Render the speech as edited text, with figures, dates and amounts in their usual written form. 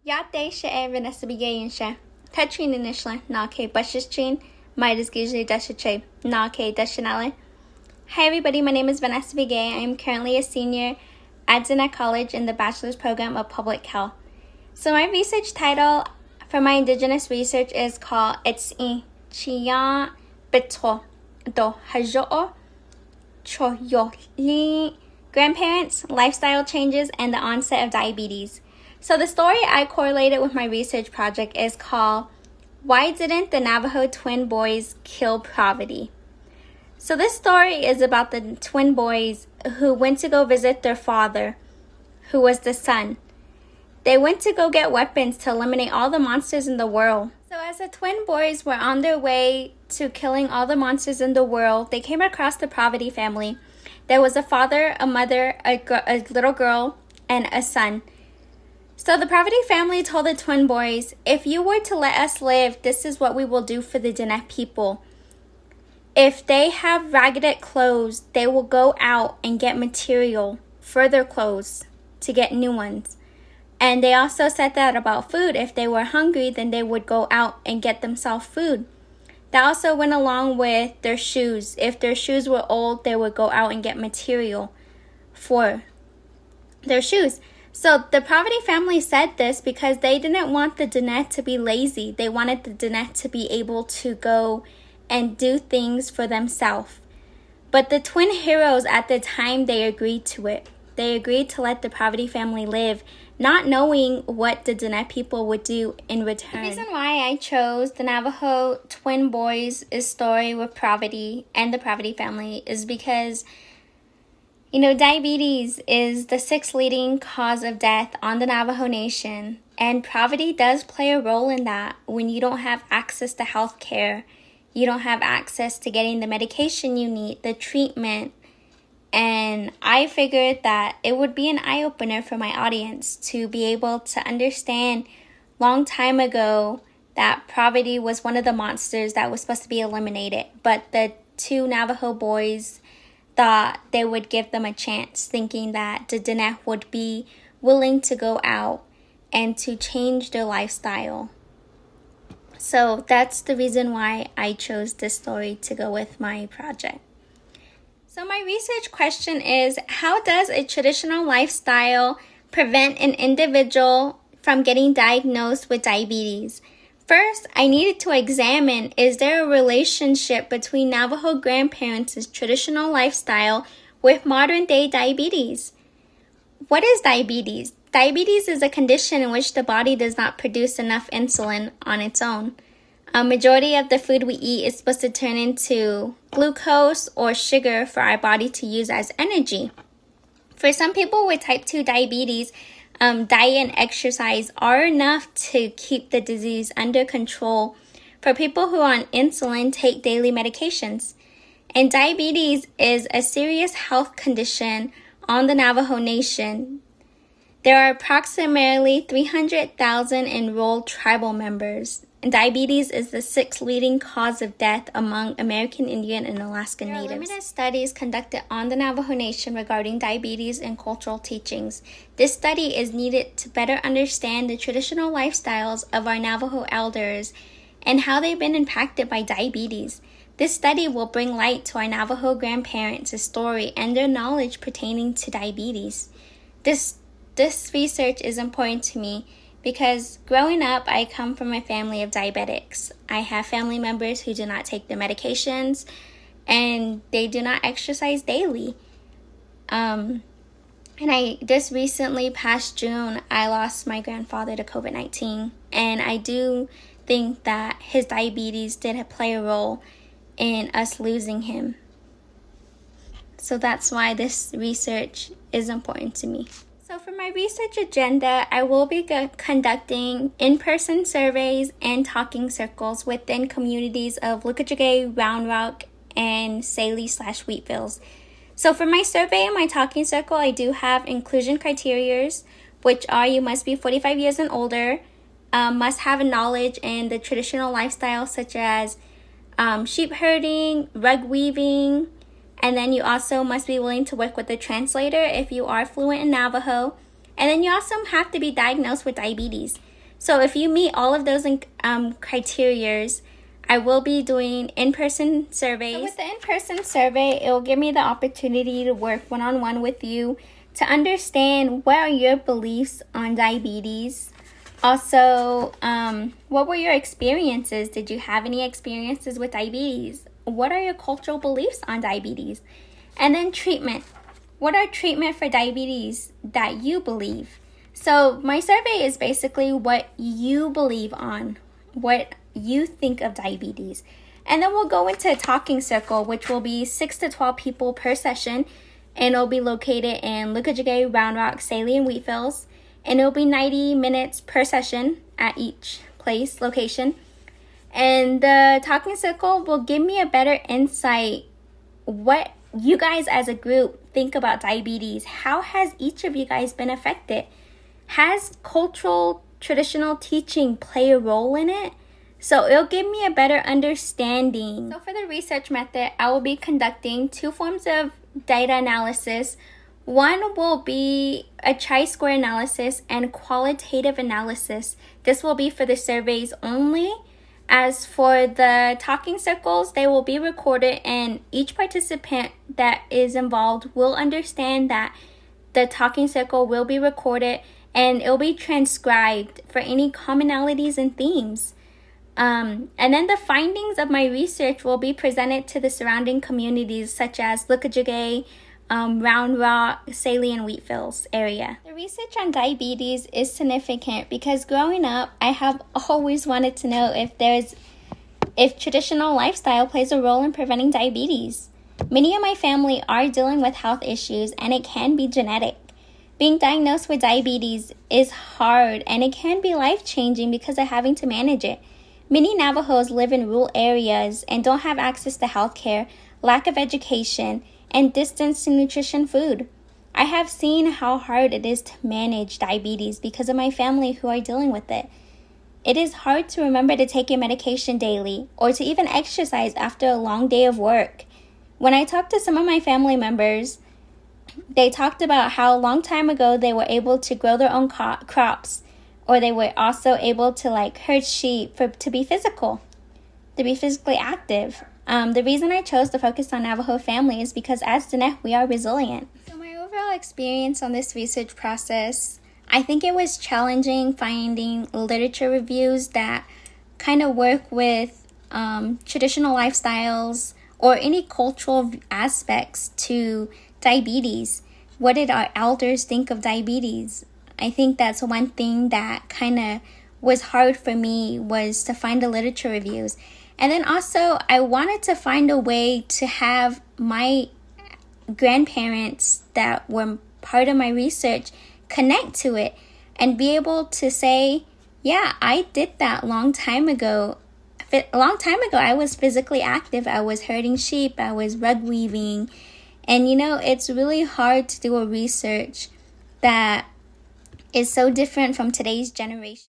Yate she'e v'nesabigayin she. Tetrin inishla, na ke bashistrin, midas gizli dashache, na ke dashanale. Hi everybody, my name is Vanessa Vigay. I am currently a senior at Ats'ìì College in the Bachelor's Program of Public Health. So my research title for my indigenous research is called Ats'ìì, bitoo, hazhó'ó, chooyooł'įį, grandparents, lifestyle changes, and the onset of diabetes. So the story I correlated with my research project is called Why Didn't the Navajo Twin Boys Kill Poverty? So this story is about the twin boys who went to go visit their father, who was the sun. They went to go get weapons to eliminate all the monsters in the world. So as the twin boys were on their way to killing all the monsters in the world, they came across the Poverty family. There was a father, a mother, a little girl, and a son. So the Poverty family told the twin boys, if you were to let us live, this is what we will do for the Diné people. If they have ragged clothes, they will go out and get material for their clothes to get new ones. And they also said that about food. If they were hungry, then they would go out and get themselves food. That also went along with their shoes. If their shoes were old, they would go out and get material for their shoes. So the Poverty family said this because they didn't want the Diné to be lazy. They wanted the Diné to be able to go and do things for themselves. But the twin heroes at the time, they agreed to it. They agreed to let the Poverty family live, not knowing what the Diné people would do in return. The reason why I chose the Navajo twin boys' story with Poverty and the Poverty family is because diabetes is the 6th leading cause of death on the Navajo Nation, and poverty does play a role in that. When you don't have access to health care, you don't have access to getting the medication you need, the treatment, and I figured that it would be an eye-opener for my audience to be able to understand long time ago that poverty was one of the monsters that was supposed to be eliminated, but the two Navajo boys thought they would give them a chance, thinking that the Diné would be willing to go out and to change their lifestyle. So that's the reason why I chose this story to go with my project. So my research question is, how does a traditional lifestyle prevent an individual from getting diagnosed with diabetes? First, I needed to examine, is there a relationship between Navajo grandparents' traditional lifestyle with modern-day diabetes? What is diabetes? Diabetes is a condition in which the body does not produce enough insulin on its own. A majority of the food we eat is supposed to turn into glucose or sugar for our body to use as energy. For some people with type 2 diabetes, diet and exercise are enough to keep the disease under control. For people who are on insulin, take daily medications. And diabetes is a serious health condition on the Navajo Nation. There are approximately 300,000 enrolled tribal members. And diabetes is the 6th leading cause of death among American Indian and Alaskan Natives. There are limited studies conducted on the Navajo Nation regarding diabetes and cultural teachings. This study is needed to better understand the traditional lifestyles of our Navajo elders and how they've been impacted by diabetes. This study will bring light to our Navajo grandparents' story and their knowledge pertaining to diabetes. This research is important to me because growing up, I come from a family of diabetics. I have family members who do not take their medications and they do not exercise daily. This recently past June, I lost my grandfather to COVID-19. And I do think that his diabetes did play a role in us losing him. So that's why this research is important to me. So for my research agenda, I will be conducting in-person surveys and talking circles within communities of Lukajuge, Round Rock, and Saley/Wheatvilles. So for my survey and my talking circle, I do have inclusion criteria, which are you must be 45 years and older, must have a knowledge in the traditional lifestyle such as sheep herding, rug weaving, and then you also must be willing to work with a translator if you are fluent in Navajo. And then you also have to be diagnosed with diabetes. So if you meet all of those criterias, I will be doing in-person surveys. So with the in-person survey, it will give me the opportunity to work one-on-one with you to understand what are your beliefs on diabetes. Also, what were your experiences? Did you have any experiences with diabetes? What are your cultural beliefs on diabetes? And then treatment. What are treatment for diabetes that you believe? So my survey is basically what you believe on, what you think of diabetes. And then we'll go into a talking circle, which will be 6 to 12 people per session. And it'll be located in Lookajigay, Round Rock, Ats'ìì, and Wheatfields. And it'll be 90 minutes per session at each location. And the talking circle will give me a better insight what you guys as a group think about diabetes. How has each of you guys been affected? Has cultural traditional teaching play a role in it? So it'll give me a better understanding. So for the research method, I will be conducting 2 forms of data analysis. One will be a chi-square analysis and qualitative analysis. This will be for the surveys only. As for the talking circles, they will be recorded, and each participant that is involved will understand that the talking circle will be recorded and it will be transcribed for any commonalities and themes. And then the findings of my research will be presented to the surrounding communities such as Lookajigay, Round Rock, Ats'ìì, and Wheatfields area. The research on diabetes is significant because growing up, I have always wanted to know if traditional lifestyle plays a role in preventing diabetes. Many of my family are dealing with health issues, and it can be genetic. Being diagnosed with diabetes is hard, and it can be life-changing because of having to manage it. Many Navajos live in rural areas and don't have access to health care, lack of education, and distance to nutrition food. I have seen how hard it is to manage diabetes because of my family who are dealing with it. It is hard to remember to take your medication daily or to even exercise after a long day of work. When I talked to some of my family members, they talked about how a long time ago they were able to grow their own crops, or they were also able to herd sheep to be physical, to be physically active. The reason I chose to focus on Navajo family is because as Diné, we are resilient. So my overall experience on this research process, I think it was challenging finding literature reviews that kind of work with traditional lifestyles or any cultural aspects to diabetes. What did our elders think of diabetes? I think that's one thing that kind of was hard for me, was to find the literature reviews. And then also, I wanted to find a way to have my grandparents that were part of my research connect to it and be able to say, yeah, I did that a long time ago. A long time ago, I was physically active. I was herding sheep. I was rug weaving. And it's really hard to do a research that is so different from today's generation.